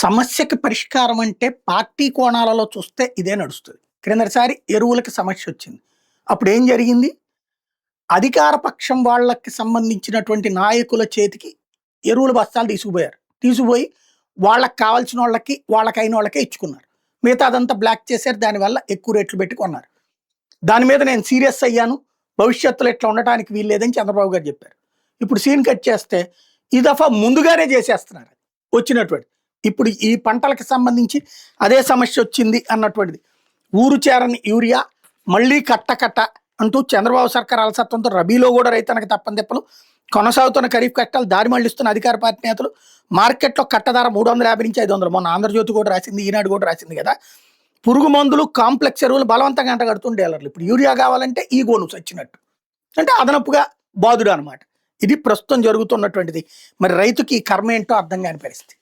సమస్యకి పరిష్కారం అంటే పార్టీ కోణాలలో చూస్తే ఇదే నడుస్తుంది. క్రిందటిసారి ఎరువులకి సమస్య వచ్చింది. అప్పుడు ఏం జరిగింది? అధికార పక్షం వాళ్ళకి సంబంధించినటువంటి నాయకుల చేతికి ఎరువుల బస్తాలు తీసుకుపోయారు. తీసుకుపోయి వాళ్ళకి కావాల్సినోళ్ళకి, వాళ్ళకైనోళ్ళకే ఇచ్చుకున్నారు. మిగతాదంతా బ్లాక్ చేశారు. దానివల్ల ఎక్కువ రేట్లు పెట్టి కొన్నారు. దాని మీద నేను సీరియస్ అయ్యాను. భవిష్యత్తులో ఇట్లా ఉండటానికి వీల్లేదని చంద్రబాబు గారు చెప్పారు. ఇప్పుడు సీన్ కట్ చేస్తే ఈ దఫా ముందుగానే చేసేస్తున్నారు వచ్చినటువంటి. ఇప్పుడు ఈ పంటలకు సంబంధించి అదే సమస్య వచ్చింది అన్నటువంటిది. ఊరు చేరని యూరియా మళ్ళీ కట్ట అంటూ చంద్రబాబు సర్కార్ అలసత్వంతో రబీలో కూడా రైతన్నకి తప్పని తెప్పలు, కొనసాగుతున్న ఖరీఫ్ కట్టాలు దారి మళ్లిస్తున్న అధికార పార్టీ నేతలు, మార్కెట్లో కట్టధార 350 నుంచి 500. మొన్న ఆంధ్రజ్యోతి కూడా రాసింది, ఈనాడు కూడా రాసింది కదా. పురుగు మందులు, కాంప్లెక్స్ ఎరువులు బలవంతంగా అంటగడుతుండే డీలర్లు. ఇప్పుడు యూరియా కావాలంటే ఈ గోను వచ్చినట్టు, అంటే అదనపుగా బాదుడు అనమాట. ఇది ప్రస్తుతం జరుగుతున్నటువంటిది. మరి రైతుకి ఈ కర్మ ఏంటో అర్థం కాని పరిస్థితి.